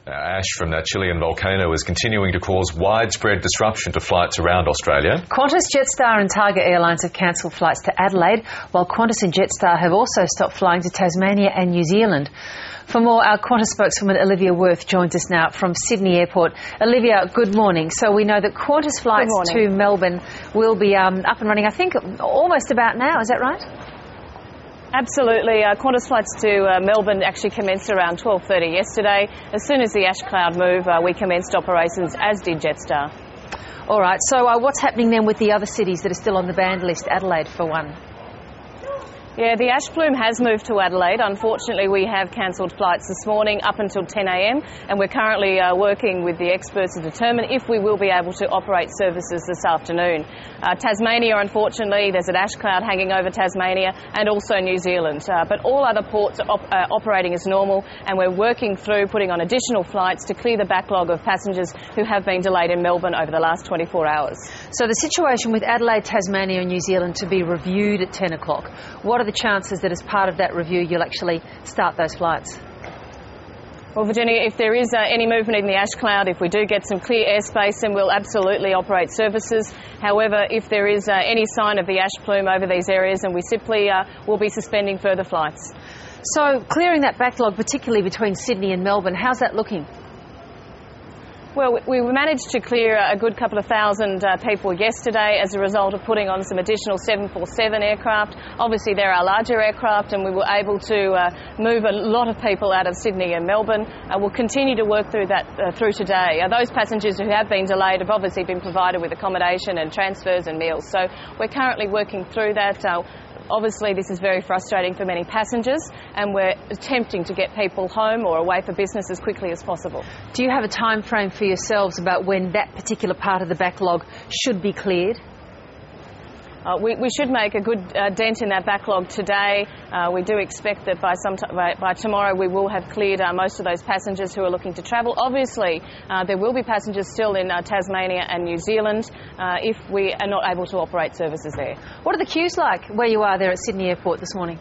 Ash from that Chilean volcano is continuing to cause widespread disruption to flights around Australia. Qantas, Jetstar and Target Airlines have cancelled flights to Adelaide, while Qantas and Jetstar have also stopped flying to Tasmania and New Zealand. For more, our Qantas spokeswoman Olivia Wirth joins us now from Sydney Airport. Olivia, good morning. So we know that Qantas flights to Melbourne will be up and running, I think, almost about now. Is that right? Absolutely. Qantas flights to Melbourne actually commenced around 12:30 yesterday. As soon as the ash cloud moved, we commenced operations, as did Jetstar. All right. So what's happening then with the other cities that are still on the banned list, Adelaide for one? Yeah, the ash plume has moved to Adelaide. Unfortunately, we have cancelled flights this morning up until 10 a.m. and we're currently working with the experts to determine if we will be able to operate services this afternoon. Tasmania, unfortunately, there's an ash cloud hanging over Tasmania and also New Zealand. But all other ports are operating as normal, and we're working through putting on additional flights to clear the backlog of passengers who have been delayed in Melbourne over the last 24 hours. So the situation with Adelaide, Tasmania and New Zealand to be reviewed at 10 o'clock. What are the chances that as part of that review you'll actually start those flights? Well, Virginia, if there is any movement in the ash cloud, if we do get some clear airspace, then we'll absolutely operate services. However, if there is any sign of the ash plume over these areas, then we simply will be suspending further flights. So clearing that backlog, particularly between Sydney and Melbourne, how's that looking? Well, we managed to clear a good couple of thousand people yesterday as a result of putting on some additional 747 aircraft. Obviously, there are larger aircraft and we were able to move a lot of people out of Sydney and Melbourne. We'll continue to work through that through today. Those passengers who have been delayed have obviously been provided with accommodation and transfers and meals. So we're currently working through that. Obviously, this is very frustrating for many passengers and we're attempting to get people home or away for business as quickly as possible. Do you have a time frame for yourselves about when that particular part of the backlog should be cleared? We should make a good dent in that backlog today. We do expect that by tomorrow we will have cleared most of those passengers who are looking to travel. Obviously, there will be passengers still in Tasmania and New Zealand if we are not able to operate services there. What are the queues like where you are there at Sydney Airport this morning?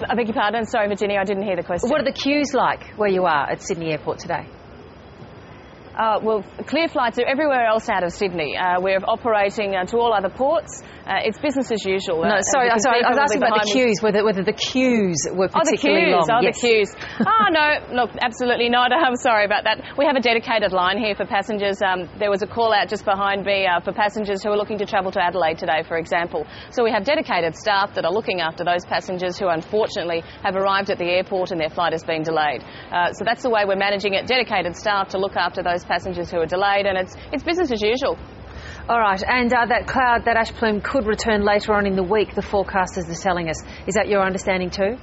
I beg your pardon? Sorry, Virginia, I didn't hear the question. What are the queues like where you are at Sydney Airport today? Well, clear flights are everywhere else out of Sydney. We're operating to all other ports. It's business as usual. No, sorry, I was asking about the queues, whether the queues were particularly long. The queues. No, look, absolutely not. I'm sorry about that. We have a dedicated line here for passengers. There was a call out just behind me for passengers who are looking to travel to Adelaide today, for example. So we have dedicated staff that are looking after those passengers who unfortunately have arrived at the airport and their flight has been delayed. So that's the way we're managing it, dedicated staff to look after those passengers who are delayed, and it's business as usual. All right, and that cloud, that ash plume could return later on in the week, the forecasters are telling us. Is that your understanding too?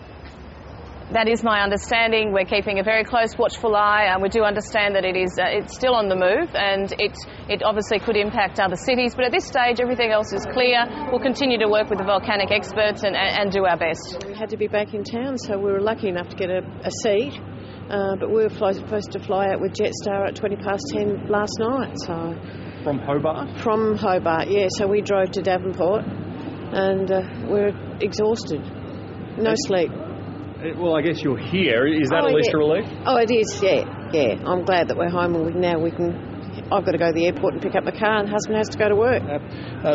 That is my understanding. We're keeping a very close, watchful eye, and we do understand that it's still on the move, and it obviously could impact other cities. But at this stage, everything else is clear. We'll continue to work with the volcanic experts and do our best. We had to be back in town, so we were lucky enough to get a seat. But we were supposed to fly out with Jetstar at 10:20 last night. So from Hobart? From Hobart, yeah. So we drove to Devonport and we're exhausted. No sleep. Well, I guess you're here. Is that at least a relief? Oh, it is, yeah. I'm glad that we're home and I've got to go to the airport and pick up my car and husband has to go to work.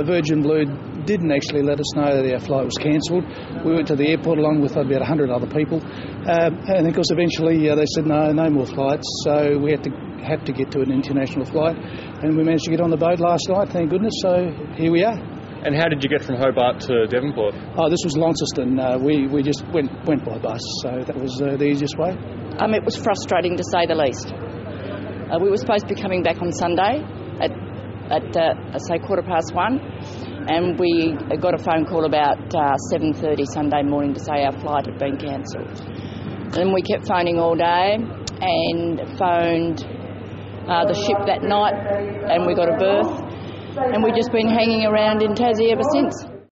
Virgin Blue didn't actually let us know that our flight was cancelled. We went to the airport along with about 100 other people. And of course eventually they said no more flights. So we had to get to an international flight. And we managed to get on the boat last night, thank goodness. So here we are. And how did you get from Hobart to Devonport? Oh, this was Launceston. We just went by bus. So that was the easiest way. It was frustrating to say the least. We were supposed to be coming back on Sunday at say 1:15, and we got a phone call about 7:30 Sunday morning to say our flight had been cancelled. And we kept phoning all day and phoned the ship that night, and we got a berth, and we've just been hanging around in Tassie ever since.